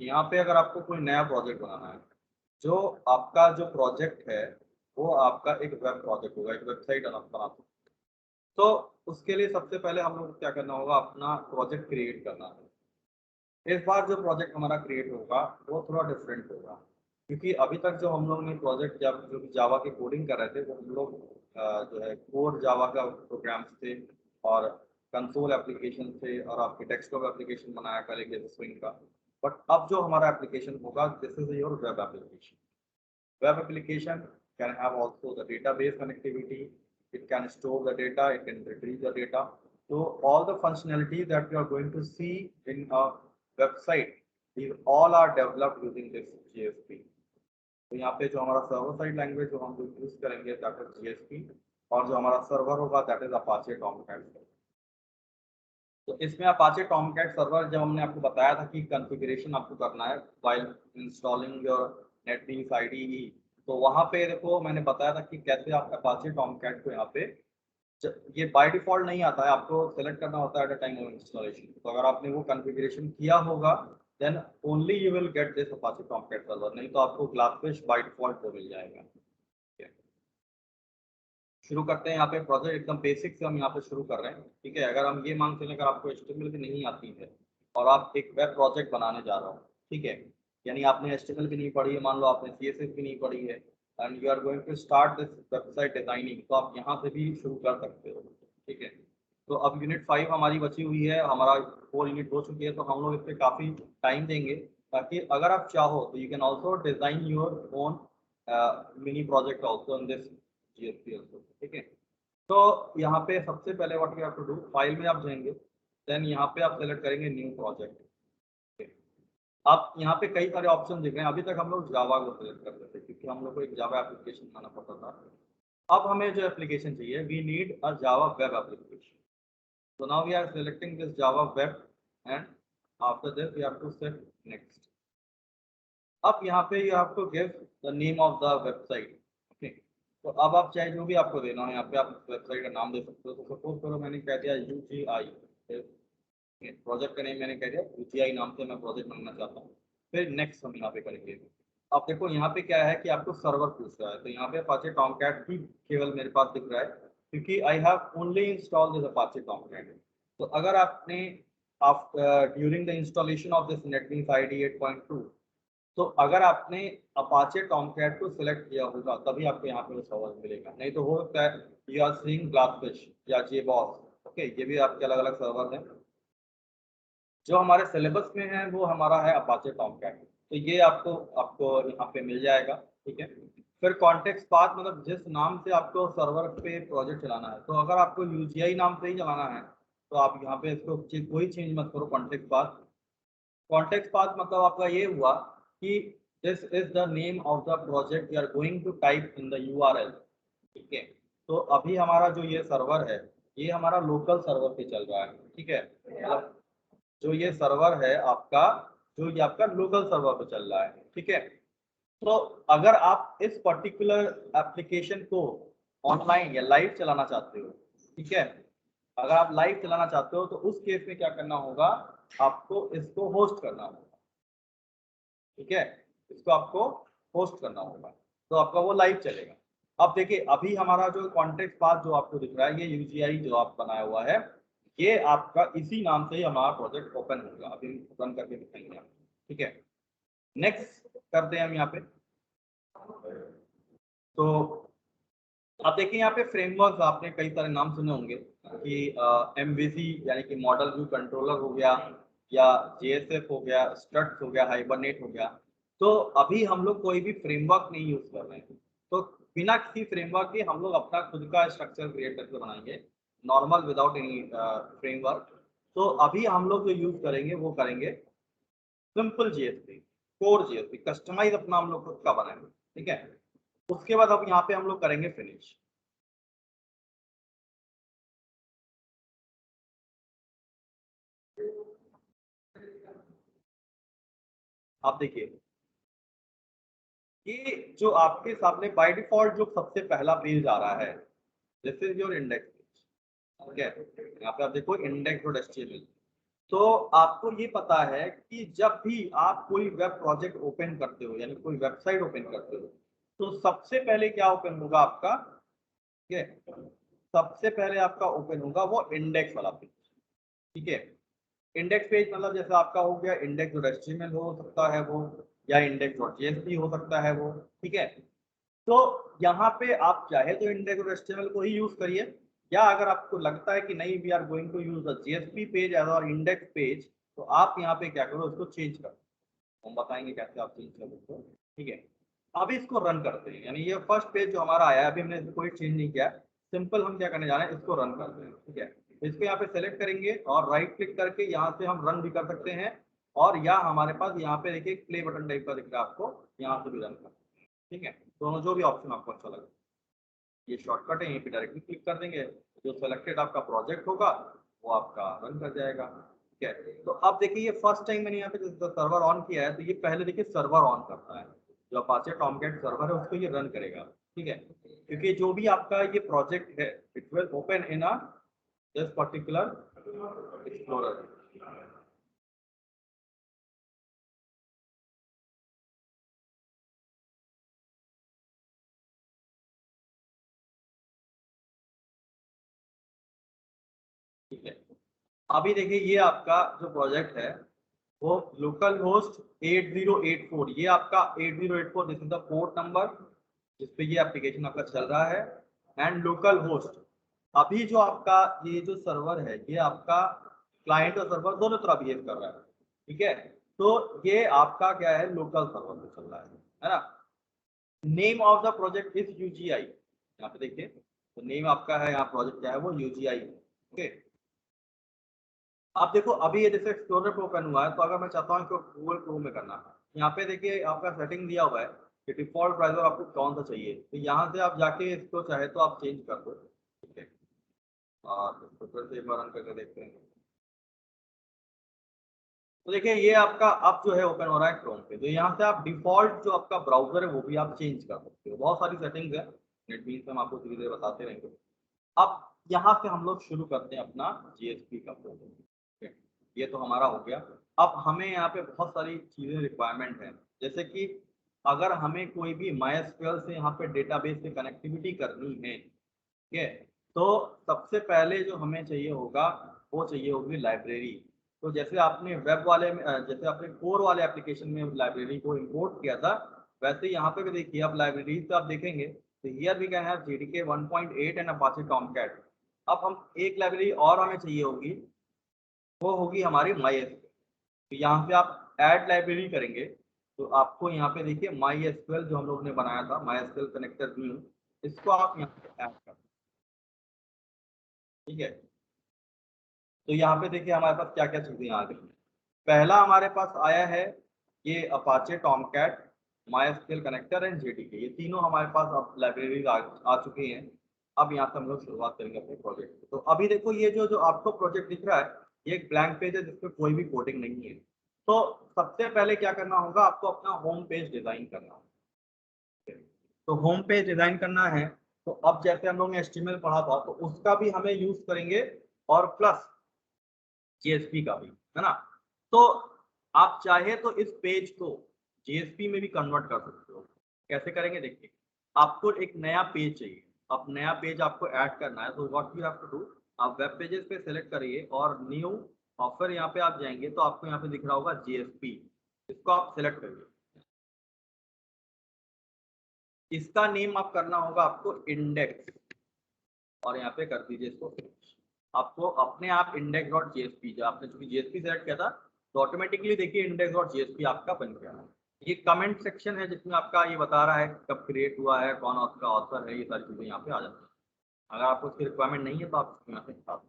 यहाँ पे अगर आपको कोई नया प्रोजेक्ट बनाना है, जो आपका जो प्रोजेक्ट है वो आपका एक वेब प्रोजेक्ट होगा, एक वेबसाइट बनाना, तो उसके लिए सबसे पहले हम लोग को क्या करना होगा, अपना प्रोजेक्ट क्रिएट करना है। इस बार जो प्रोजेक्ट हमारा क्रिएट होगा वो थोड़ा डिफरेंट होगा, क्योंकि अभी तक जो हम लोग ने प्रोजेक्ट जब जो जावा की कोडिंग कर रहे थे वो हम लोग जो है कोर जावा का प्रोग्राम्स थे और कंसोल एप्लीकेशन थे और आपके डेस्कटॉप एप्लीकेशन बनाया करेंगे स्विंग का। बट अब जो हमारा एप्लीकेशन होगा, this is your web application. Web application can have also the database connectivity. It can store the data. It can retrieve the data. So all the functionality that you are going to see in a website, these all are developed using this JSP. तो यहाँ पे जो हमारा server side language जो हम लोग use करेंगे that is JSP, और जो हमारा सर्वर होगा दैट इज अपाचे टॉमकैट। तो इसमें अपाचे टॉमकैट सर्वर जब हमने आपको बताया था कि कॉन्फ़िगरेशन आपको करना है while installing your NetBeans IDE, तो वहाँ पे देखो मैंने बताया था कि कैसे आप अपाचे टॉमकैट को यहाँ पे ये बाय डिफॉल्ट नहीं आता है, आपको सेलेक्ट करना होता है at the time of installation. तो अगर आपने वो कॉन्फ़िगरेशन किया होगा then only you will get this Apache Tomcat server, नहीं तो आपको ग्लासफिश बाय डिफॉल्ट वो मिल जाएगा। शुरू करते हैं यहाँ पे प्रोजेक्ट, एकदम बेसिक से हम यहाँ पे शुरू कर रहे हैं। ठीक है, अगर हम ये मान चलें अगर आपको HTML भी नहीं आती है और आप एक वेब प्रोजेक्ट बनाने जा रहे हो, ठीक है, यानी आपने HTML भी नहीं पढ़ी है, मान लो आपने CSS भी नहीं पढ़ी है and you are going to start this website designing, तो आप यहाँ से भी शुरू कर सकते हो। ठीक है, तो अब यूनिट 5 हमारी बची हुई है, हमारा 4 यूनिट हो चुकी है, तो हम लोग इस पर काफ़ी टाइम देंगे ताकि अगर आप चाहो तो you can also design your own mini project also in this GSP also. ठीक है, तो यहाँ पे सबसे पहले what you have to do, file में आप जाएंगे, देन यहाँ पे आप सेलेक्ट करेंगे न्यू प्रोजेक्ट। आप यहाँ पे कई सारे ऑप्शन दिख रहे हैं, अभी तक हम लोग जावा को सेलेक्ट करते थे क्योंकि हम लोग को एक जावा एप्लीकेशन बनाना पड़ता था। अब हमें जो एप्लीकेशन चाहिए, we need a Java web application. So now we are selecting this Java web and after this we have to set next. अब यहाँ पे you have to give the name of the website. Okay. तो अब आप चाहे जो भी आपको देना हो यहाँ पे आप वेबसाइट का नाम दे सकते हो। तो सपोज करो मैंने कह दिया UGI, प्रोजेक्ट का नेम मैंने कह दिया UGI नाम से मैं प्रोजेक्ट बनाना चाहता हूँ। फिर नेक्स्ट हम यहाँ पे करेंगे। अब देखो यहाँ पे क्या है कि आपको सर्वर पूछ रहा है, तो यहाँ पे अपाचे टॉमकैट ही केवल मेरे पास दिख रहा है क्योंकि I have only installed this Apache Tomcat. तो अगर आपने during the installation of this NetBeans IDE 8.2, तो अगर आपने अपाचे टॉमकैट को सिलेक्ट किया होगा तभी आपको यहाँ पे वो सर्वर मिलेगा, नहीं तो हो सकता है यू आर सीइंग ग्लासफिश या JBoss। ओके, ये भी आपके अलग अलग सर्वर हैं। जो हमारे सिलेबस में है वो हमारा है अपाचे टॉमकैट, तो ये आपको आपको यहाँ पे मिल जाएगा। ठीक है, फिर कॉन्टेक्स्ट पाथ, मतलब जिस नाम से आपको सर्वर पे प्रोजेक्ट चलाना है, तो अगर आपको UGI नाम से ही चलाना है तो आप यहाँ पे इसको कोई चेंज मत करो। कॉन्टेक्स्ट पाथ, कॉन्टेक्स्ट पाथ मतलब आपका ये हुआ कि this is the name of the project you are going to type in the URL। ठीक है, तो अभी हमारा जो ये सर्वर है ये हमारा लोकल सर्वर पे चल रहा है। ठीक है, मतलब जो ये सर्वर है आपका, जो ये आपका लोकल सर्वर पे चल रहा है। ठीक है, तो अगर आप इस पर्टिकुलर एप्लीकेशन को ऑनलाइन या लाइव चलाना चाहते हो, ठीक है, अगर आप लाइव चलाना चाहते हो तो उस केस में क्या करना होगा, आपको इसको होस्ट करना होगा। ठीक है, इसको आपको होस्ट करना होगा तो आपका वो लाइव चलेगा। अब देखिए अभी हमारा जो कॉन्टेक्स्ट पाथ जो आपको दिख रहा है ये UGI जो आप बनाया हुआ है, ये आपका इसी नाम से ही हमारा प्रोजेक्ट ओपन होगा। अभी रन करके दिखाएंगे आप। ठीक है, नेक्स्ट करते हैं हम यहाँ पे। तो आप देखिए यहाँ पे फ्रेमवर्क आपने कई सारे नाम सुने होंगे कि MVC यानी कि मॉडल व्यू कंट्रोलर हो गया, या JSF हो गया, स्ट्रक्ट हो गया, हाइबरनेट हो गया। तो अभी हम लोग कोई भी फ्रेमवर्क नहीं यूज कर रहे हैं, तो बिना किसी फ्रेमवर्क के हम लोग अपना खुद का स्ट्रक्चर क्रिएट करके बनाएंगे, नॉर्मल विदाउट एनी फ्रेमवर्क। तो अभी हम लोग जो यूज करेंगे वो करेंगे simple JSP, core JSP, customize अपना हम लोग खुद का बनाएंगे। ठीक है, उसके बाद अब यहाँ पे हम लोग करेंगे फिनिश। आप देखिए ये जो आपके सामने बाय डिफॉल्ट जो सबसे पहला पेज आ रहा है, this is your index page. ठीक है, यहाँ पे आप देखो index.html। तो आपको ये पता है कि जब भी आप कोई वेब प्रोजेक्ट ओपन करते हो यानी कोई वेबसाइट ओपन करते हो तो सबसे पहले क्या ओपन होगा आपका, ठीक है, सबसे पहले आपका ओपन होगा वो इंडेक्स वाला पेज, ठीक है। इंडेक्स पेज मतलब जैसे आपका हो गया इंडेक्स डॉट एचटीएमएल हो सकता है वो, या इंडेक्स डॉट जेएसपी हो सकता है वो, ठीक है। तो यहाँ पे आप चाहे तो इंडेक्स डॉट एचटीएमएल को ही यूज करिए, या अगर आपको लगता है कि नहीं we are going to use the JSP page as our index page, तो आप यहाँ पे क्या करो उसको चेंज करो, हम बताएंगे कैसे आप चेंज करो उसको, ठीक है। अभी इसको रन करते हैं, यानी ये फर्स्ट पेज जो हमारा आया है अभी हमने इसमें कोई चेंज नहीं किया, सिंपल हम क्या करने जा रहे हैं इसको रन करते हैं, ठीक है। इसको यहाँ पे सेलेक्ट करेंगे और राइट क्लिक करके यहाँ से हम रन भी कर सकते हैं, और या हमारे पास यहाँ पे देखिए प्ले बटन टाइप का दिख रहा है आपको, यहाँ से भी रन कर, ठीक है। दोनों जो भी ऑप्शन आपको अच्छा लगे, ये शॉर्टकट है, यहीं पे डायरेक्टली क्लिक कर देंगे, जो सेलेक्टेड आपका प्रोजेक्ट होगा वो आपका रन कर जाएगा, ठीक है। तो अब देखिए ये फर्स्ट टाइम मैंने यहाँ पे सर्वर ऑन किया है, तो ये पहले देखिए सर्वर ऑन करता है, जो अपाचे टॉमकैट सर्वर है उसको ये रन करेगा, ठीक है। क्योंकि जो भी आपका ये प्रोजेक्ट है it will open in a this particular explorer. ठीक है, अभी देखिए ये आपका जो प्रोजेक्ट है वो लोकल होस्ट 8084, ये आपका 8084 this is the port number जिस पे ये एप्लीकेशन आपका चल रहा है, एंड लोकल होस्ट। अभी जो आपका ये जो सर्वर है ये आपका क्लाइंट और सर्वर दोनों तरह बिहेव कर रहा है, ठीक है। तो ये आपका क्या है लोकल सर्वर पे चल रहा है ना। Name of the project is UGI, यहाँ पे देखिए तो नेम आपका है यहाँ प्रोजेक्ट क्या है वो यूजीआई है, ओके। आप देखो अभी ये जैसे एक्सप्लोरर पे ओपन हुआ है, तो अगर मैं चाहता हूँ इसको गूगल क्रोम में करना, यहाँ पे देखिए आपका सेटिंग दिया हुआ है कि डिफॉल्ट ब्राउजर आपको कौन सा चाहिए, तो यहाँ से आप जाके इसको चाहे तो आप चेंज कर दो, ठीक है। और इसको फिर से एक बार रन करके देखते हैं, तो देखिए ये आपका अब जो है ओपन हो रहा है क्रोम पे, तो यहाँ से आप डिफॉल्ट जो आपका ब्राउजर है वो भी आप चेंज कर सकते हो, बहुत सारी सेटिंग्स है, नेटबीन्स हम आपको धीरे धीरे बताते रहेंगे। अब यहाँ से हम लोग शुरू करते हैं अपना जीएसपी का प्रोजेक्ट, ये तो हमारा हो गया। अब हमें यहाँ पे बहुत सारी चीज़ें रिक्वायरमेंट है, जैसे कि अगर हमें कोई भी MySQL से यहाँ पे डेटाबेस से कनेक्टिविटी करनी है, ठीक है, तो सबसे पहले जो हमें चाहिए होगा वो चाहिए होगी लाइब्रेरी। तो जैसे आपने वेब वाले में जैसे आपने कोर वाले एप्लीकेशन में लाइब्रेरी को इंपोर्ट किया था, वैसे यहाँ पे भी देखिए आप लाइब्रेरी पे आप देखेंगे तो here we can have JDK 1.8 and Apache Tomcat. अब हम एक लाइब्रेरी और हमें चाहिए होगी, वो होगी हमारी MySQL। तो यहाँ पे आप ऐड लाइब्रेरी करेंगे तो आपको यहाँ पे देखिए MySQL जो हम लोग ने बनाया था MySQL कनेक्टर न्यू, इसको आप यहाँ पे ऐड कर, ठीक है। तो यहाँ पे देखिए हमारे पास क्या क्या चीजें आ गई हैं। पहला हमारे पास आया है ये Apache Tomcat, MySQL connector and JDK, ये तीनों हमारे पास अब लाइब्रेरीज आ चुकी हैं। अब यहाँ से हम लोग शुरुआत करेंगे अपने प्रोजेक्ट की। तो अभी देखो ये जो जो आपको प्रोजेक्ट दिख रहा है ये एक ब्लैंक पेज है जिसपे कोई भी कोडिंग नहीं है। तो सबसे पहले क्या करना होगा आपको अपना होम पेज डिजाइन करना होगा, तो होम पेज डिजाइन करना है। तो अब जैसे हम लोग ने HTML पढ़ा था तो उसका भी हमें यूज करेंगे, और प्लस जेएसपी का भी, है ना। तो आप चाहे तो इस पेज को जेएसपी में भी कन्वर्ट कर सकते हो। कैसे करेंगे देखिए, आपको एक नया पेज चाहिए, अब नया पेज आपको ऐड करना है, तो what you have to do, आप वेब पेजेस पे सेलेक्ट करिए और न्यू, और फिर यहाँ पे आप जाएंगे तो आपको यहाँ पे दिख रहा होगा जेएसपी, इसको आप सेलेक्ट करिए। इसका नेम आप करना होगा आपको इंडेक्स, और यहाँ पे कर दीजिए इसको finish। आपको अपने आप इंडेक्स डॉट जेएसपी, जो आपने चूंकि जेएसपी सेलेक्ट किया था तो ऑटोमेटिकली देखिए इंडेक्स डॉट जेएसपी आपका बन गया है। ये कमेंट सेक्शन है जिसमें आपका ये बता रहा है कब क्रिएट हुआ है, कौन उसका ऑथर है, ये सारी चीजें यहाँ पे आ जाती है। अगर आपको उसकी रिक्वायरमेंट नहीं है तो आप यहाँ पे हटा दो।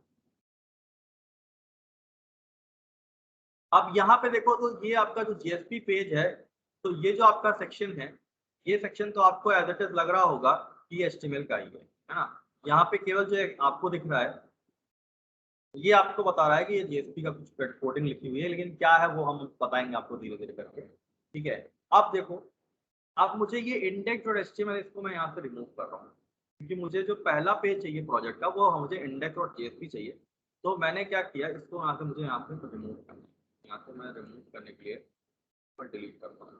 अब यहाँ पे देखो तो ये आपका जो जीएसपी पेज है, तो ये जो आपका सेक्शन है, ये सेक्शन तो आपको एज इट इज लग रहा होगा कि HTML का ही है ना। यहाँ पे केवल जो आपको दिख रहा है ये आपको बता रहा है कि ये जेएसपी का कुछ कोडिंग लिखी हुई है, लेकिन क्या है वो हम बताएंगे आपको धीरे धीरे करके, ठीक है। अब देखो, अब मुझे ये इंडेक्स डॉट एचटीएमएल इसको मैं यहाँ से रिमूव कर रहा हूँ, क्योंकि मुझे जो पहला पेज चाहिए प्रोजेक्ट का वो मुझे इंडेक्स डॉट जेएसपी चाहिए। तो मैंने क्या किया, इसको यहाँ से मुझे यहाँ से रिमूव करना है। यहाँ से मैं रिमूव करने के लिए डिलीट करता हूँ।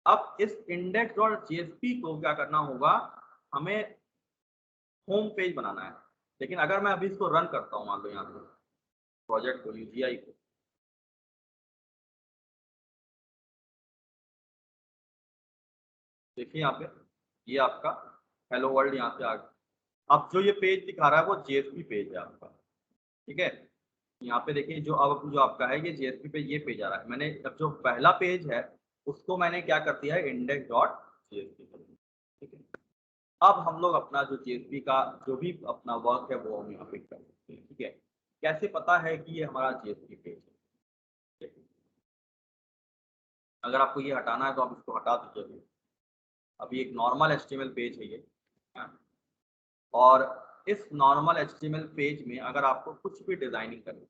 अब इस index.jsp को क्या करना होगा, हमें होम पेज बनाना है। लेकिन अगर मैं अभी इसको रन करता हूँ, मान लो यहाँ पे प्रोजेक्ट को, यूजीआई को, देखिए यहाँ पे ये आपका हेलो वर्ल्ड यहाँ से आ गया। अब जो ये पेज दिखा रहा है वो जेएसपी पेज है आपका, ठीक है। यहाँ पे देखिए जो अब जो आपका है ये जेएसपी पे ये पेज आ रहा है। मैंने अब जो पहला पेज है उसको मैंने क्या कर दिया है, index.jsp, ठीक है। अब हम लोग अपना जो जेएसपी का जो भी अपना वर्क है वो हम यहाँ पे कर सकते हैं, ठीक है। कैसे पता है कि ये हमारा जेएसपी पेज है, ठीक है? अगर आपको ये हटाना है तो आप इसको हटा दीजिए। अभी एक नॉर्मल एचटीएमएल पेज है ये, हाँ। और इस नॉर्मल एचटीएमएल पेज में अगर आपको कुछ भी डिजाइनिंग करनी है,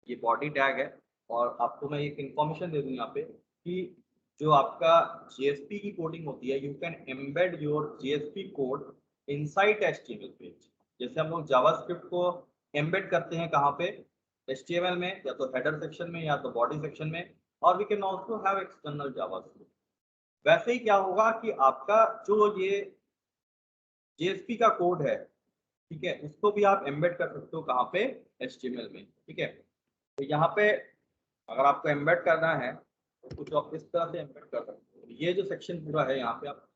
ये बॉडी टैग है। और आपको मैं एक इंफॉर्मेशन दे दूं यहाँ पे कि जो आपका जेएसपी की कोडिंग होती है, you can embed your JSP code inside HTML page. जैसे हम लोग जावास्क्रिप्ट को एम्बेड करते हैं कहाँ पे, एचटीएमएल में, या तो हेडर सेक्शन में या तो बॉडी सेक्शन में। और we can also have external JavaScript. वैसे ही क्या होगा कि आपका जो ये जेएसपी का कोड है, ठीक है, उसको भी आप एम्बेड कर सकते हो कहाँ पे, एचटीएमएल में, ठीक है। तो यहाँ पे अगर आपको एम्बेड करना है तो कुछ आप इस तरह से एम्बेड कर सकते हो। ये जो सेक्शन पूरा है यहाँ पे आप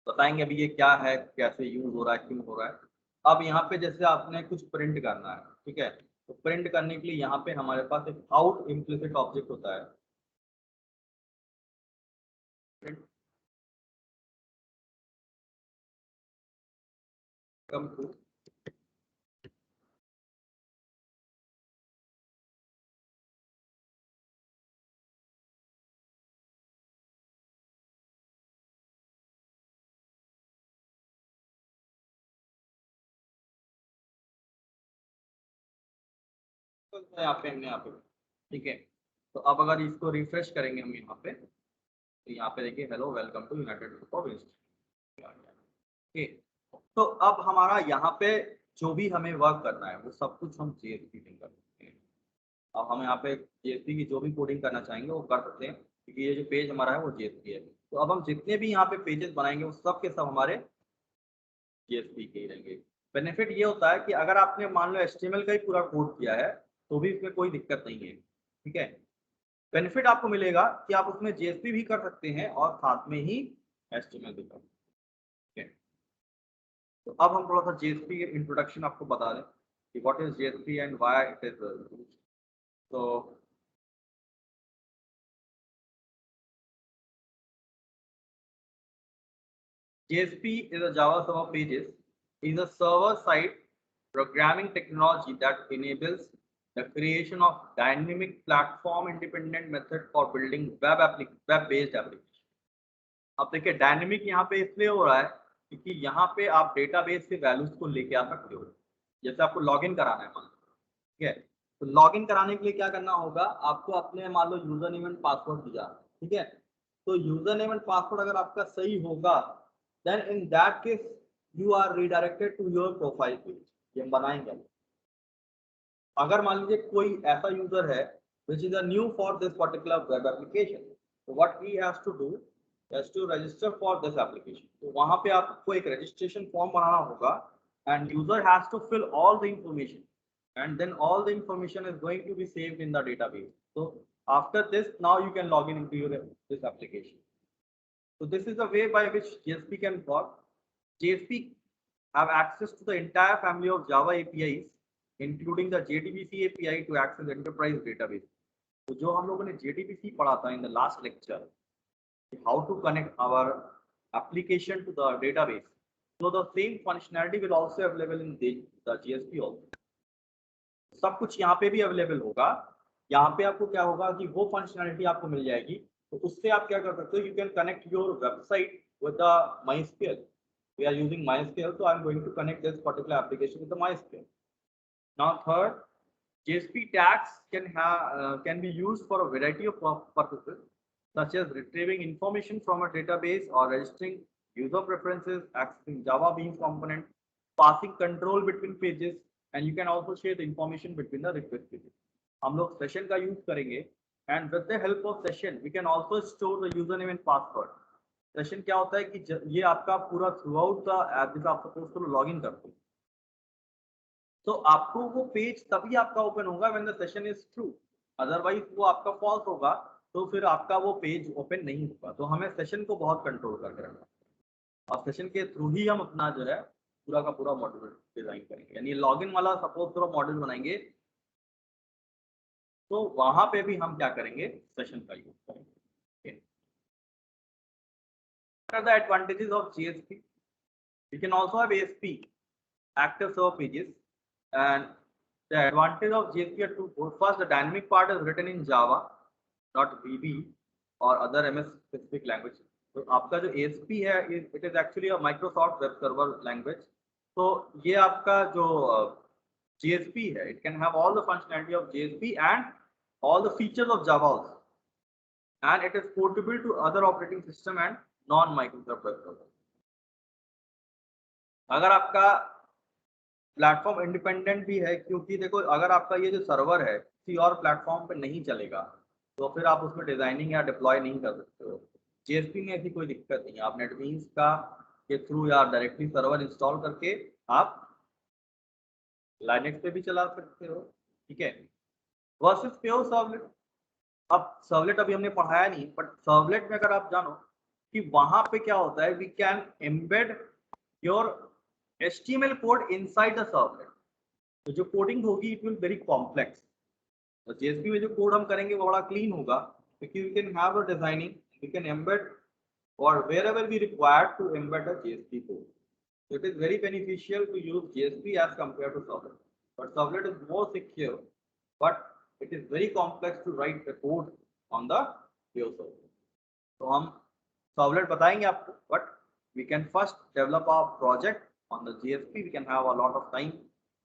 बताएंगे अभी ये क्या है, कैसे यूज हो रहा है, क्यों हो रहा है। अब यहाँ पे जैसे आपने कुछ प्रिंट करना है, ठीक है, तो प्रिंट करने के लिए यहाँ पे हमारे पास एक आउट इम्प्लिसिट ऑब्जेक्ट होता है। प्रिंट कम टू यहाँ पे हमने यहाँ पे, ठीक है। तो अब अगर इसको रिफ्रेश करेंगे हम यहाँ पे, तो यहाँ पे देखिए hello welcome to United Group of Institute, ठीक। तो अब हमारा यहाँ पे जो भी हमें वर्क करना है वो सब कुछ हम जेएसपी में कर सकते हैं। अब हम यहाँ पे जेएसपी की जो भी कोडिंग करना चाहेंगे वो कर सकते हैं, क्योंकि ये जो पेज हमारा है वो जेएसपी है। तो अब हम जितने भी यहाँ पे पेजेस बनाएंगे वो सब के सब हमारे जेएसपी के ही रहेंगे। बेनिफिट ये होता है कि अगर आपने मान लो एचटीएमएल का ही पूरा कोड किया है तो भी इसमें कोई दिक्कत नहीं है, ठीक है। बेनिफिट आपको मिलेगा कि आप उसमें जेएसपी भी कर सकते हैं और साथ में ही एचटीएमएल भी कर सकते हैं, ठीक है। तो अब हम थोड़ा सा जेएसपी के इंट्रोडक्शन आपको बता दें कि what is JSP and why it is used. तो JSP is a Java Server Pages is a server-side programming technology that enables the creation of dynamic platform-independent method for building web-based application। अब देखिए dynamic यहाँ पे इसलिए हो रहा है क्योंकि यहाँ पे आप डेटाबेस से वैल्यूज को लेके आ सकते हो। जैसे आपको लॉगिन कराना है मान लो, ठीक है, तो लॉगिन कराने के लिए क्या करना होगा, आपको अपने मान लो यूजर नेम एंड पासवर्ड दिया, ठीक है। तो यूजर नेम एंड पासवर्ड अगर आपका सही होगा, then in that case you are redirected to your profile page. ये हम बनाएंगे। अगर मान लीजिए कोई ऐसा यूजर है which is a new for this particular web application, so what he has to do is to register for this application। तो वहां पे आपको एक रजिस्ट्रेशन फॉर्म बनाना होगा and user has to fill all the information and then all the information is going to be saved in the database। So after this now you can log in into your this application। So this is the way by which JSP can work। JSP have access to the entire family of Java APIs, including the JDBC API to access enterprise database। तो जो हम लोगों ने JDBC पढ़ा था in the last lecture, how to connect our application to the database, so the same functionality will also available in the JSP also। सब कुछ यहाँ पे भी अवेलेबल होगा। यहाँ पे आपको क्या होगा कि वो फंक्शनैलिटी आपको मिल जाएगी, तो उससे आप क्या कर सकते हो, you can connect your website with the MySQL। We are using MySQL, so I'm going to connect this particular application with the MySQL। Now third, JSP tags can be used for a variety of purposes, such as retrieving information from a database or registering user preferences, accessing Java Beans component, passing control between pages, and you can also share the information between the request pages. हम लोग session का use करेंगे, and with the help of session, we can also store the username and password. Session क्या होता है कि ये आपका पूरा throughout the app जैसे आप suppose करो login करते हो, तो आपको वो पेज तभी आपका ओपन होगा when the session is true, otherwise वो आपका फॉल्स होगा, तो फिर आपका वो पेज ओपन नहीं होगा। तो हमें सेशन को बहुत कंट्रोल करके रखना है और सेशन के थ्रू ही हम अपना जो है पूरा का पूरा मॉड्यूल डिजाइन करेंगे। यानी लॉगिन वाला सपोज पूरा मॉड्यूल बनाएंगे तो वहां पे भी हम क्या करेंगे, सेशन का यूज करेंगे। What are the advantages of JSP? We can also have ASP, active server pages, and the advantage of JSP are twofold. First, the dynamic part is written in Java, not VB or other MS specific language. तो आपका जो ASP है, it is actually a Microsoft Web Server language. तो ये आपका जो JSP है, it can have all the functionality of JSP and all the features of Java also, and it is portable to other operating system and non Microsoft Web Server. अगर आपका platform independent भी है, क्योंकि देखो अगर आपका ये जो सर्वर है किसी और प्लेटफॉर्म पे नहीं चलेगा तो फिर आप उसमें डिजाइनिंग या डिप्लॉय नहीं कर सकते हो। जेएसपी में ऐसी कोई दिक्कत नहीं है, आप नेटबीन्स का के थ्रू या डायरेक्टली सर्वर इंस्टॉल करके आप लाइनेक्स पे भी चला सकते हो, ठीक है। वर्सेस प्योर सर्वलेट, अब सर्वलेट अभी हमने पढ़ाया नहीं, बट सर्वलेट में अगर आप जानो कि वहां पे क्या होता है, we can embed your HTML code inside the servlet. तो जो कोडिंग होगी इट विल वेरी कॉम्प्लेक्स। तो JSP में जो कोड हम करेंगे वो बड़ा क्लीन होगा, क्योंकि we can have a designing, we can embed or wherever we required to embed a JSP code. So it is very beneficial to use JSP as compared to Servlet. But Servlet is more secure, but it is very complex to write the code on the pure Servlet. तो हम Servlet बताएंगे आपको, but we can first develop our project on the JSP. We can have a lot of time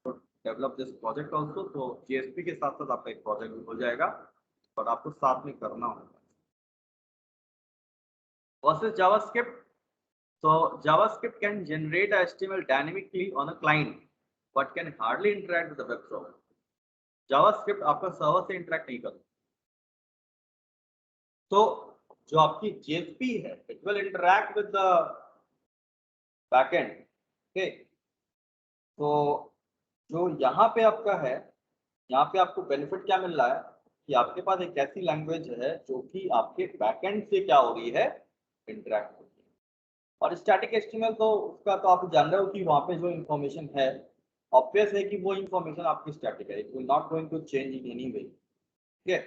to develop this project also. So JSP के साथ साथ आपका एक project भी हो जाएगा, but आपको साथ में करना होगा। Versus JavaScript. So JavaScript can generate HTML dynamically on a client, but can hardly interact with the web server. JavaScript आपका सर्वर से इंटरेक्ट नहीं करता। तो जो आपकी JSP है, it will interact with the backend. Okay. तो जो यहाँ पे आपका है, यहाँ पे आपको बेनिफिट क्या मिल रहा है कि आपके पास एक ऐसी लैंग्वेज है जो कि आपके बैकएंड से क्या हो रही है, इंटरेक्ट हो रही है। और स्टैटिक HTML तो उसका तो आप जान रहे हो कि वहाँ पे जो इंफॉर्मेशन है ऑब्वियस है कि वो इंफॉर्मेशन आपकी स्टैटिक है, it will not going to change in any way. ठीक है,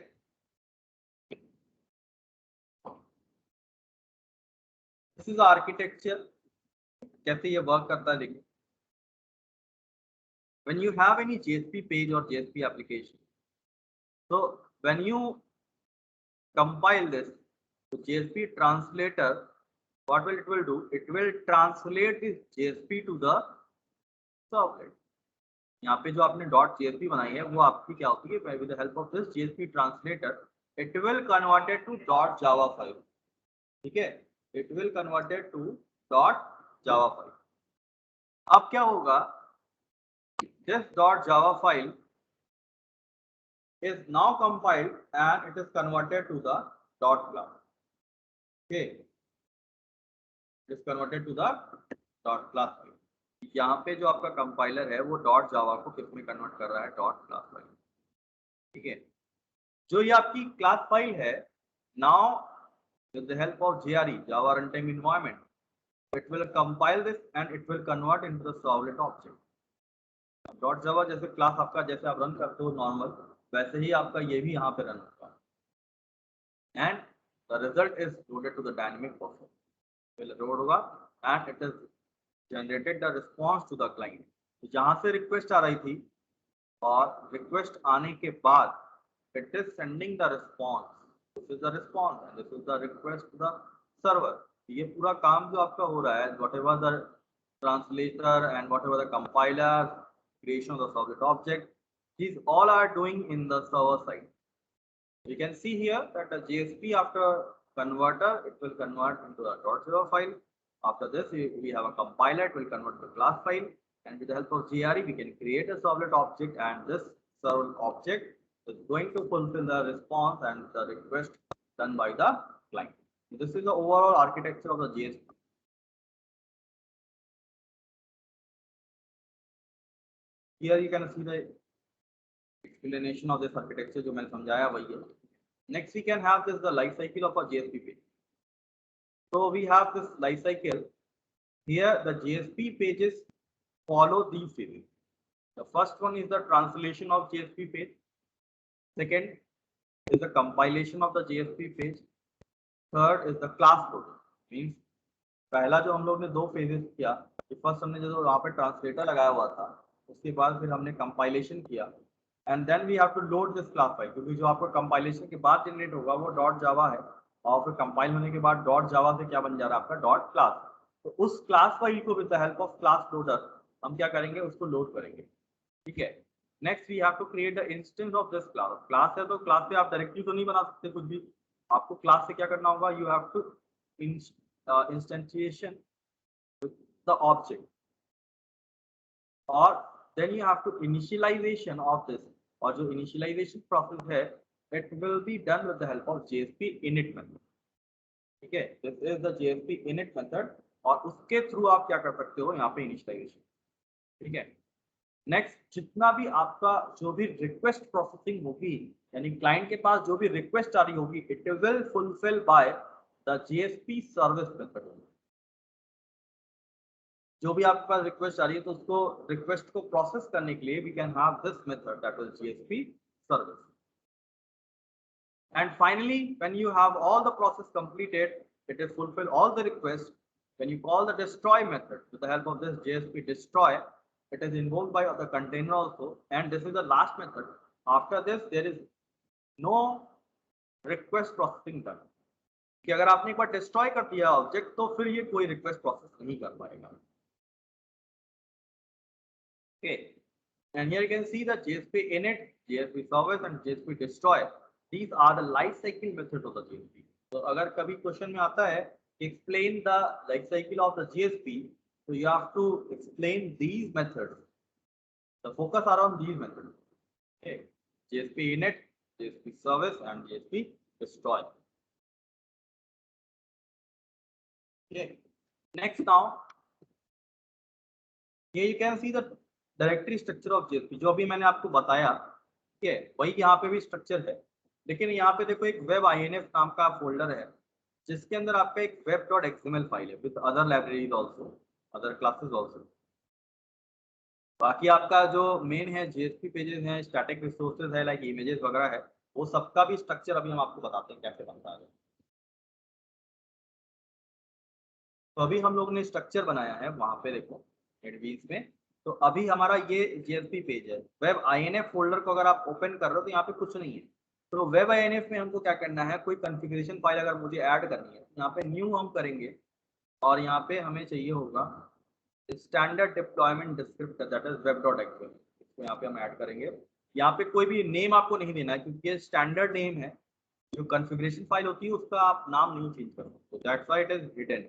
दिस इज आर्किटेक्चर, कैसे ये वर्क करता है। देखिए, when you have any JSP page or JSP application, so when you compile this to JSP translator, what will it will do, it will translate this JSP to the servlet. यहाँ पे जो आपने .jsp बनाई है वो आपकी क्या होती है, with the help of this JSP translator it will converted to .java file. ठीक है, it will converted to .java file. अब क्या होगा, this .java file is now compiled and it is converted to the .class. Okay, it is converted to the .class file. यहाँ पे जो आपका compiler है वो .java को किस में कन्वर्ट कर रहा है, .class फाइल। ठीक है, जो ये आपकी क्लास फाइल है, now with the help of JRE, Java Runtime Environment, it will compile this and it will convert into the servlet object. .java जैसे क्लास आपका जैसे आप रन करते हो नॉर्मल, वैसे ही आपका ये भी यहाँ पे रन होगा and the result is loaded to the dynamic process. Load होगा and it is generated the response to the client. तो जहां से रिक्वेस्ट आ रही थी और रिक्वेस्ट आने के बाद it is sending the response. This is the response and this is the request to the server. ये पूरा काम जो आपका हो रहा है, whatever the translator and whatever the compiler, creation of the servlet object, these all are doing in the server side. You can see here that the JSP after converter, it will convert into a .java file. After this, we have a compiler. It will convert to class file, and with the help of GRE, we can create a servlet object, and this servlet object is going to fulfill the response and the request done by the client. This is the overall architecture of the JSP. Here you can see the explanation of this architecture जो मैंने समझाया वही है. Next we can have this the life cycle of a JSP page. So we have this life cycle. Here the JSP pages follow these phases. The first one is the translation of JSP page. Second is the compilation of the JSP page. Third is the class load. Means पहला जो हम लोग ने दो phases किया, first हमने जो वहाँ पे ट्रांसलेटर लगाया हुआ था, उसके बाद फिर हमने कंपाइलेशन किया, and then we have to load this class file, क्योंकि जो आपको कंपाइलेशन के बाद जनरेट होगा वो डॉट जावा है, और फिर कंपाइल होने के बाद डॉट जावा से क्या बन जा रहा है आपका डॉट क्लास. तो उस क्लास फाइल को with the help of class loader हम क्या करेंगे, उसको लोड करेंगे. ठीक है. Next we have to create the instance of this class. Class है तो क्लास से आप डायरेक्टली तो नहीं बना सकते कुछ भी, आपको क्लास से क्या करना होगा, you have to instantiation with the object, or then you have to initialization of this, और जो initialization process है it will be done with the help of JSP init method. ठीक है, this is the JSP init method, और उसके through आप क्या कर सकते हो यहाँ पे initialization. ठीक है. नेक्स्ट, जितना भी आपका जो भी रिक्वेस्ट प्रोसेसिंग होगी, यानी क्लाइंट के पास जो भी रिक्वेस्ट आ रही होगी, it will fulfil by the JSP service method. जो भी आपके पास रिक्वेस्ट आ रही है तो उसको रिक्वेस्ट को प्रोसेस करने के लिए we can have this method that is JSP service. And finally, when you have all the process completed, it is fulfill all the requests. When you call the destroy method with the help of this JSP destroy, it is invoked by the container also, and this is the last method. After this, there is no request processing done. कि अगर आपने एक बार destroy कर दिया object तो फिर ये कोई रिक्वेस्ट प्रोसेस नहीं कर पाएगा. Okay, and here you can see the JSP init, JSP service and JSP destroy. These are the life cycle methods of the JSP. तो अगर कभी क्वेश्चन में आता है explain the life cycle of the JSP, so you have to explain these methods. The focus are on these methods. Okay, JSP init, JSP service and JSP destroy. Okay, next now here you can see the directory structure of JSP. जो भी मैंने आपको बताया, ठीक है, वही यहाँ पे भी स्ट्रक्चर है, लेकिन यहाँ पे देखो एक वेब INF नाम का फोल्डर है जिसके अंदर आपका एक web.xml फाइल है with other libraries also, other classes also. बाकी आपका जो मेन है JSP पेजेस हैं, स्टैटिक रिसोर्सेज है लाइक इमेजेस वगैरह है, वो सबका भी स्ट्रक्चर अभी हम आपको बताते हैं कैसे बनता है. तो अभी हम लोग ने स्ट्रक्चर बनाया है वहां पे देखो एडवीज में. तो अभी हमारा ये JSP पेज है. वेब INF फोल्डर को अगर आप ओपन कर रहे हो तो यहाँ पे कुछ नहीं है. तो वेब INF में हमको क्या करना है, कोई कॉन्फ़िगरेशन फाइल अगर मुझे ऐड करनी है, यहाँ पे न्यू हम करेंगे, और यहाँ पे हमें चाहिए होगा standard deployment descriptor that is web.xml. इसको यहाँ पे हम ऐड करेंगे. यहाँ पे कोई भी नेम आपको नहीं देना है क्योंकि ये स्टैंडर्ड नेम है. जो कॉन्फ़िगरेशन फाइल होती है उसका आप नाम नहीं चेंज कर सकते, that's why it is hidden.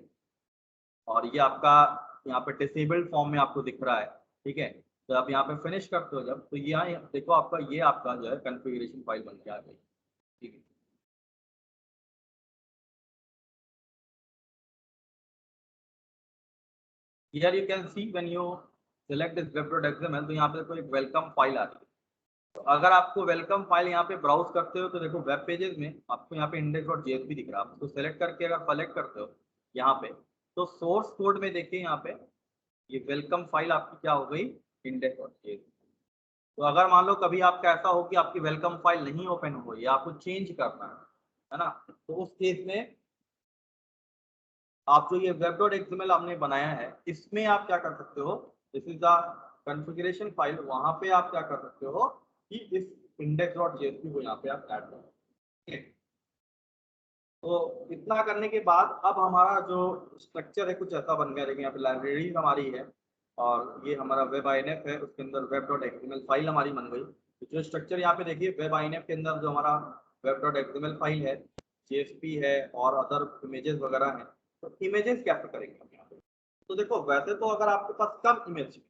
और ये आपका यहाँ पे डिसेबल्ड फॉर्म में आपको दिख रहा है. ठीक है, तो आप यहाँ पे फिनिश करते हो जब, तो यहाँ देखो आपका ये आपका जो है कॉन्फ़िगरेशन फाइल बन के आ गई. ठीक है, here you can see when you select this web.xml, तो यहाँ पे देखो एक वेलकम फाइल आ रही है. तो अगर आपको वेलकम फाइल यहाँ पे ब्राउज करते हो तो देखो वेब पेजेस में आपको यहाँ पे index.jsp दिख रहा है. आप उसको सेलेक्ट करके अगर सेलेक्ट करते हो यहाँ पे, तो सोर्स कोड में देखिए यहाँ पे ये वेलकम फाइल आपकी क्या हो गई, index.jsp. तो अगर मान लो कभी आपका ऐसा हो कि आपकी वेलकम फाइल नहीं ओपन हो या आपको चेंज करना है ना, तो उस केस में आप जो ये web.xml आपने बनाया है इसमें आप क्या कर सकते हो, this is the configuration file, वहां पे आप क्या कर सकते हो कि इस index.jsp को यहाँ पे आप ऐड करो. तो इतना करने के बाद अब हमारा जो स्ट्रक्चर है कुछ ऐसा बन गया. देखिए यहाँ पे लाइब्रेरीज हमारी है और ये हमारा वेब INF है, उसके अंदर web.xml फाइल हमारी बन गई. तो जो स्ट्रक्चर यहाँ पे देखिए वेब INF के अंदर जो हमारा web.xml फाइल है, JSP है और अदर इमेजेस वगैरह हैं. तो इमेजेस कैसे करेंगे हम यहाँ पे, तो देखो वैसे तो अगर आपके पास कम इमेज,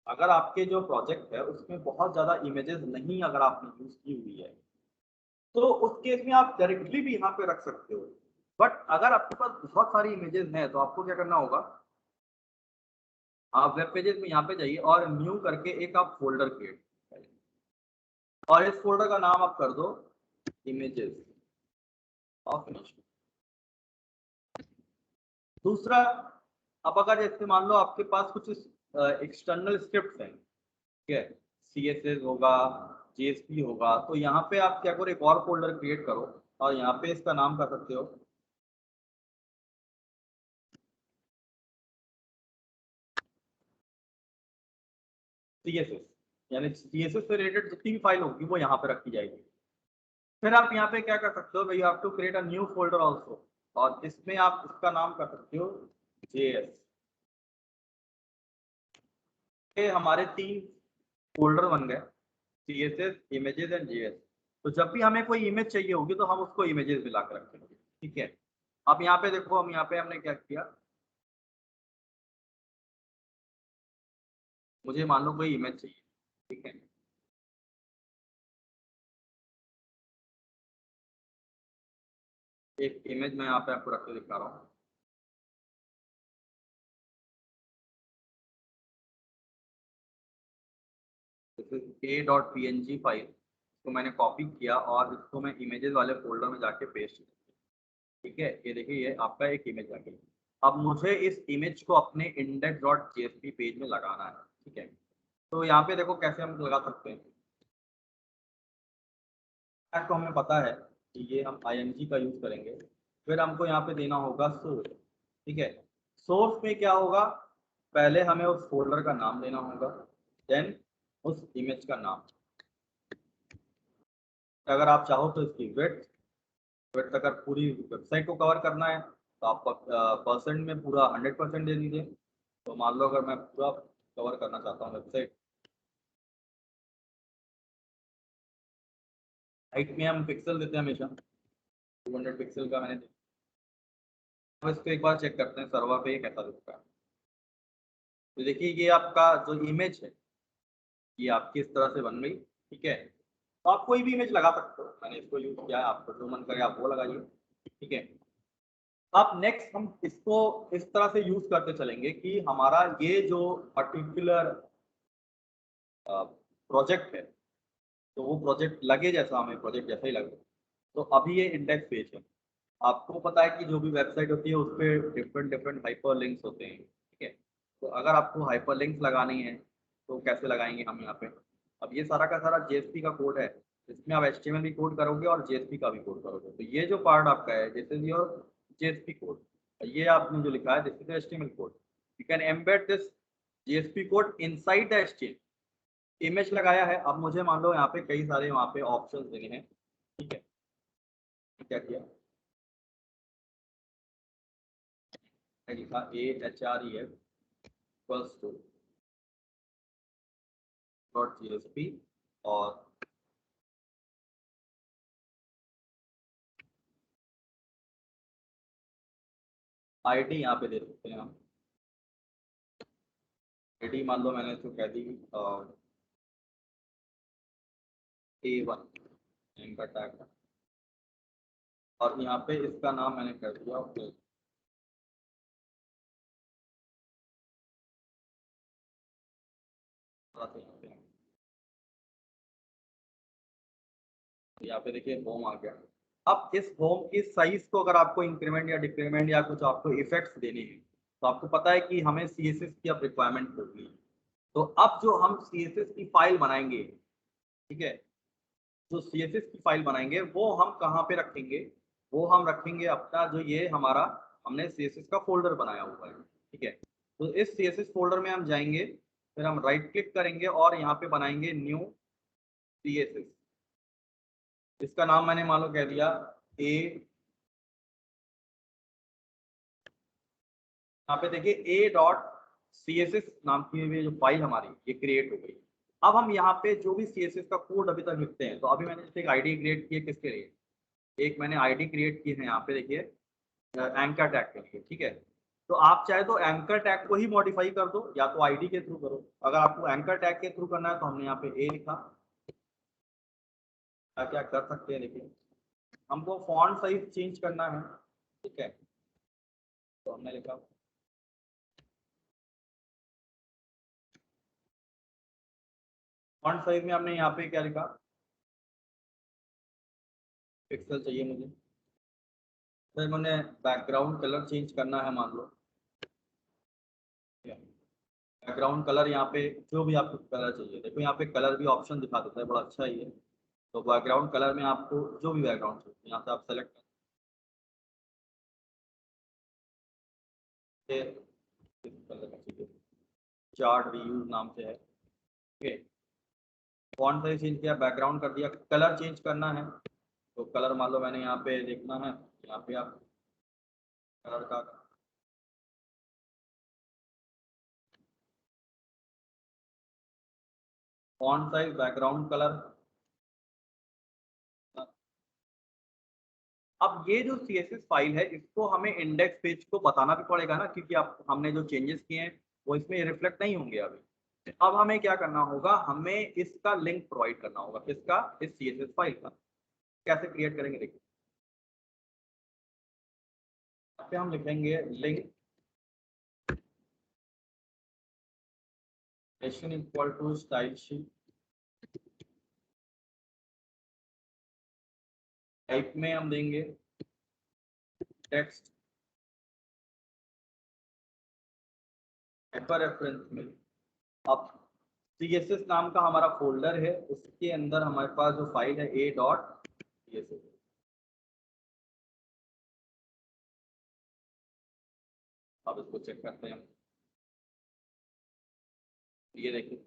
अगर आपके जो प्रोजेक्ट है उसमें बहुत ज्यादा इमेजेस नहीं अगर आपने यूज की हुई है, तो उस केस में आप डायरेक्टली भी यहाँ पे रख सकते हो। बट अगर आपके पास बहुत सारी इमेजेस हैं तो आपको क्या करना होगा, आप वेब पेजेस में यहाँ पे जाइए और न्यू करके एक आप फोल्डर क्रिएट करिए और इस फोल्डर का नाम आप कर दो इमेजेस ऑफ इमेज। दूसरा, अब अगर जैसे मान लो आपके पास कुछ एक्सटर्नल स्क्रिप्ट हैं, ठीक है, CSS होगा, JSP होगा, तो यहाँ पे आप क्या करो एक और फोल्डर क्रिएट करो और यहाँ पे इसका नाम कर सकते हो CSS, यानी CSS से रिलेटेड जितनी भी फाइल होगी वो यहाँ पे रखी जाएगी। फिर आप यहाँ पे क्या कर सकते हो, you have to create a new folder also, और इसमें आप इसका नाम कर सकते हो JS। ये हमारे 3 फोल्डर बन गए, CSS, इमेजेस एंड JS। तो जब भी हमें कोई इमेज चाहिए होगी तो हम उसको इमेजेस मिला कर रखेंगे, ठीक है। अब यहाँ पे देखो, हम यहाँ पे हमने क्या किया, मुझे मान लो कोई इमेज चाहिए, ठीक है, एक इमेज मैं यहाँ पे आपको रख के दिखा रहा हूँ। a.png फाइल, इसको मैंने कॉपी किया और इसको मैं इमेजेस वाले फोल्डर में जाके पेस्ट किया, ठीक है। ये देखिए ये आपका एक इमेज आ गई। अब मुझे इस इमेज को अपने index.jsp पेज में लगाना है, ठीक है। तो यहाँ पे देखो कैसे हम लगा सकते हैं, तो हमें पता है कि ये हम img का यूज करेंगे। फिर हमको यहाँ पे देना होगा सोर्स, ठीक है। सोर्स में क्या होगा, पहले हमें उस फोल्डर का नाम देना होगा, देन उस इमेज का नाम। अगर आप चाहो तो इसकी विड्थ, अगर पूरी वेबसाइट को कवर करना है तो आप परसेंट में पूरा 100% दे दीजिए। तो मान लो अगर मैं पूरा कवर करना चाहता हूँ वेबसाइट, हाइट में हम पिक्सल देते हैं हमेशा, 200 पिक्सल का मैंने दिया। अब इसको एक बार चेक करते हैं सर्वर पे ये कैसा दिखता है। तो देखिए ये आपका जो इमेज है ये आपकी इस तरह से बन गई, ठीक है। तो आप कोई भी इमेज लगा सकते हो, मैंने इसको यूज किया है, आपको जो मन करे आप वो लगाइए, ठीक है। अब नेक्स्ट हम इसको इस तरह से यूज करते चलेंगे कि हमारा ये जो पर्टिकुलर प्रोजेक्ट है, तो वो प्रोजेक्ट लगे जैसा, हमें प्रोजेक्ट जैसा ही लगे। तो अभी ये इंडेक्स पेज है, आपको पता है कि जो भी वेबसाइट होती है उस पर डिफरेंट डिफरेंट हाइपर लिंक्स होते हैं, ठीक है। तो अगर आपको हाइपर लिंक्स लगानी है तो कैसे लगाएंगे हम यहाँ पे, अब ये सारा का सारा JSP का कोड है, इसमें आप HTML भी कोड करोगे और JSP का भी कोड करोगे। तो ये जो पार्ट आपका है this is your JSP code, ये आपने जो लिखा है this is HTML code. You can embed this JSP code inside the HTML। Image लगाया है, अब मुझे मान लो यहाँ पे कई सारे वहाँ पे ऑप्शंस देने हैं, ठीक है। क्या किया, लिखा AHREF equals to dot JSP और ID यहाँ पे दे सकते हैं हम। ID मान लो मैंने इसको कह दी A1 इनका टैग है, और यहाँ पे इसका नाम मैंने कर दिया ओके। यहाँ पे देखिए होम आ गया। अब इस होम की साइज को अगर आपको इंक्रीमेंट या डिक्रीमेंट या कुछ आपको इफेक्ट्स देने हैं तो आपको पता है कि हमें CSS की अब रिक्वायरमेंट होगी। तो अब जो हम CSS की फाइल बनाएंगे, ठीक है, जो CSS की फाइल बनाएंगे वो हम कहाँ पे रखेंगे, वो हम रखेंगे अपना जो ये हमारा हमने CSS का फोल्डर बनाया हुआ है, ठीक है। तो इस CSS फोल्डर में हम जाएंगे, फिर हम राइट क्लिक करेंगे और यहाँ पे बनाएंगे न्यू CSS। इसका नाम मैंने मान लो कह दिया ए, यहाँ पे देखिए A.CSS नाम की ये जो फाइल हमारी ये क्रिएट हो गई। अब हम यहाँ पे जो भी CSS का कोड अभी तक लिखते हैं, तो अभी मैंने एक आईडी क्रिएट की है किसके लिए, एक मैंने आईडी क्रिएट की है यहाँ पे देखिए एंकर टैग के लिए, ठीक है। तो आप चाहे तो एंकर टैग को ही मॉडिफाई कर दो या तो आईडी के थ्रू करो। अगर आपको एंकर टैग के थ्रू करना है तो हमने यहाँ पे ए लिखा, क्या क्या कर सकते हैं देखिए। हमको फॉन्ट साइज चेंज करना है, ठीक है, तो हमने लिखा फॉन्ट साइज में हमने यहाँ पे क्या लिखा, पिक्सल चाहिए मुझे। फिर मैंने बैकग्राउंड कलर चेंज करना है, मान लो बैकग्राउंड कलर यहाँ पे जो भी आपको कलर चाहिए, देखो यहाँ पे कलर भी ऑप्शन दिखा देता है, बड़ा अच्छा ही है। तो बैकग्राउंड कलर में आपको जो भी बैकग्राउंड चाहिए यहाँ से आप सेलेक्ट करके इस कलर का चाहिए, चार्ट रीयूज नाम से है, ठीक है। फॉन्ट साइज चेंज किया, बैकग्राउंड कर दिया, कलर चेंज करना है तो कलर मान लो मैंने यहाँ पे देखना है, यहाँ पे आप कलर का फॉन्ट साइज बैकग्राउंड कलर। अब ये जो CSS फाइल है इसको हमें इंडेक्स पेज को बताना भी पड़ेगा ना, क्योंकि आप हमने जो चेंजेस किए हैं वो इसमें रिफ्लेक्ट नहीं होंगे अभी। अब हमें क्या करना होगा, हमें इसका लिंक प्रोवाइड करना होगा, किसका, इस CSS फाइल का। कैसे क्रिएट करेंगे देखिए, यहाँ पे हम लिखेंगे link equal to style sheet, type में हम देंगे टेक्स्ट, हाइपर रेफरेंस में। अब CSS नाम का हमारा फोल्डर है, उसके अंदर हमारे पास जो फाइल है a.css। अब इसको चेक करते हैं, ये देखिए।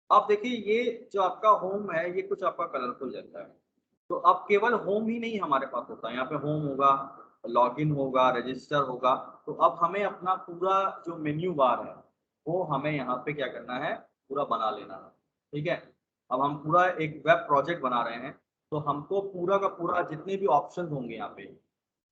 अब देखिए ये जो आपका होम है ये कुछ आपका कलरफुल जैसा है। तो अब केवल होम ही नहीं हमारे पास होता है, यहाँ पे होम होगा, लॉगिन होगा, रजिस्टर होगा। तो अब हमें अपना पूरा जो मेन्यू बार है वो हमें यहाँ पे क्या करना है, पूरा बना लेना है, ठीक है। अब हम पूरा एक वेब प्रोजेक्ट बना रहे हैं, तो हमको पूरा का पूरा जितने भी ऑप्शन होंगे यहाँ पे,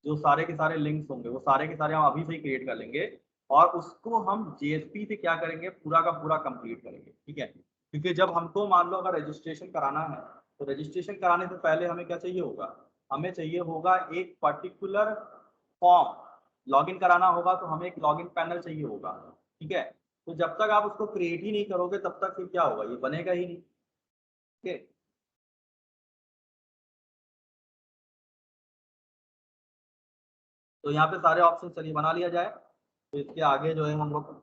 जो सारे के सारे लिंक्स होंगे वो सारे के सारे हम अभी से ही क्रिएट कर लेंगे, और उसको हम JSP से क्या करेंगे, पूरा का पूरा कंप्लीट करेंगे, ठीक है। क्योंकि जब हमको मान लो अगर रजिस्ट्रेशन कराना है, तो रजिस्ट्रेशन कराने से पहले हमें क्या चाहिए होगा, हमें चाहिए होगा एक पर्टिकुलर फॉर्म, लॉगिन कराना होगा तो हमें एक लॉगिन पैनल चाहिए होगा, ठीक है। तो जब तक आप उसको क्रिएट ही नहीं करोगे तब तक फिर क्या होगा, ये बनेगा ही नहीं, ठीक है। तो यहाँ पे सारे ऑप्शन चलिए बना लिया जाए, तो इसके आगे जो है हम लोग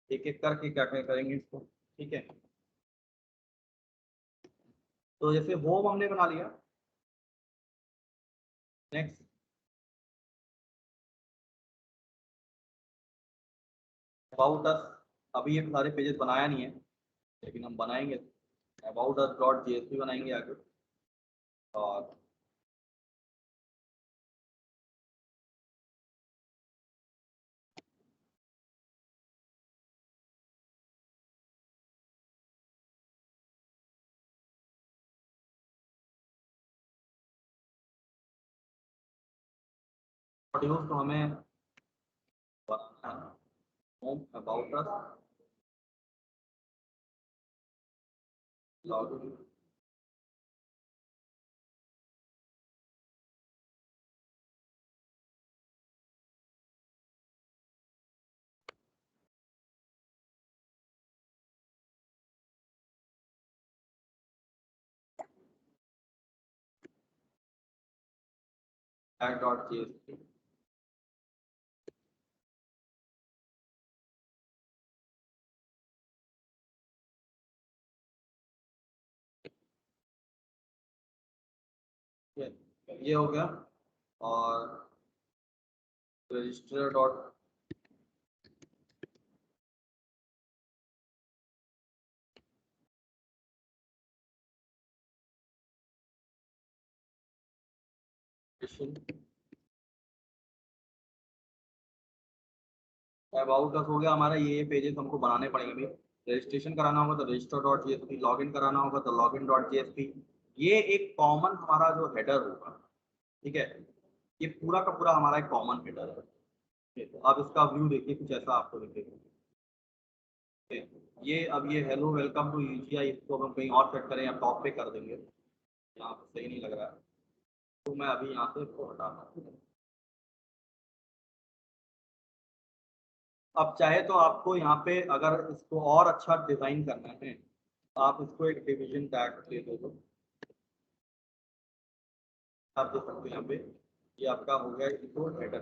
एक एक करके क्या क्या करेंगे इसको, ठीक है। तो जैसे होम हमने बना लिया, नेक्स्ट अबाउट अस। अभी ये सारे पेजेस बनाया नहीं है लेकिन हम बनाएंगे, अबाउट अस डॉट JSP बनाएंगे आगे। और मॉड्यूल्स तो हमें बनाना है, home about us login tag dot JSP। ये हो गया। और रजिस्टर डॉट अबाउट अस हो गया हमारा, ये पेजेस हमको बनाने पड़ेंगे भी। रजिस्ट्रेशन कराना होगा तो रजिस्टर डॉट JSP, लॉगिन कराना होगा तो लॉगिन डॉट JSP। ये एक कॉमन हमारा जो हेडर होगा, ठीक है। ये पूरा का पूरा हमारा एक कॉमन हेडर है। तो आप इसका व्यू देखिए, कुछ ऐसा आपको दिखेगा। ये अब ये हेलो वेलकम टू यूजीआई, इसको हम कहीं और सेट करें या टॉप पे कर देंगे, यहाँ पे सही नहीं लग रहा है, तो मैं अभी यहाँ से इसको हटा रहा हूँ। अब चाहे तो आपको यहाँ पे अगर इसको और अच्छा डिजाइन करना है, तो आप इसको एक डिवीजन टैग दे दो। आप देख सकते हो यहाँ पे ये आपका हो गया, इसको हेडर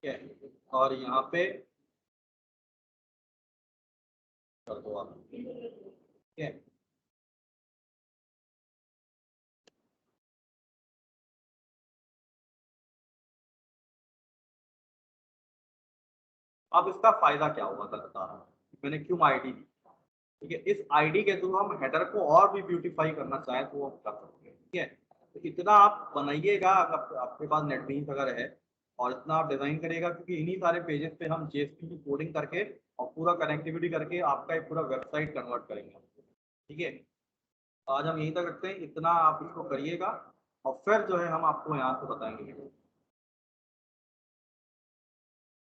ठीक है। और यहाँ पे कर दो आप, ठीक है। अब इसका फायदा क्या हुआ था बता रहा हूँ, मैंने क्यों आईडी दी, ठीक है। इस आईडी के थ्रू हम हेडर को और भी ब्यूटीफाई करना चाहें तो हम कर सकते हैं, ठीक है। तो इतना आप बनाइएगा, अगर आपके पास नेटबीन्स अगर है, और इतना आप डिजाइन करिएगा, क्योंकि इन्हीं सारे पेजेस पे हम जेएसपी की कोडिंग करके और पूरा कनेक्टिविटी करके आपका एक पूरा वेबसाइट कन्वर्ट करेंगे, ठीक है। आज हम यहीं तक रखते हैं, इतना आप इसको करिएगा और फिर जो है हम आपको यहाँ से बताएंगे।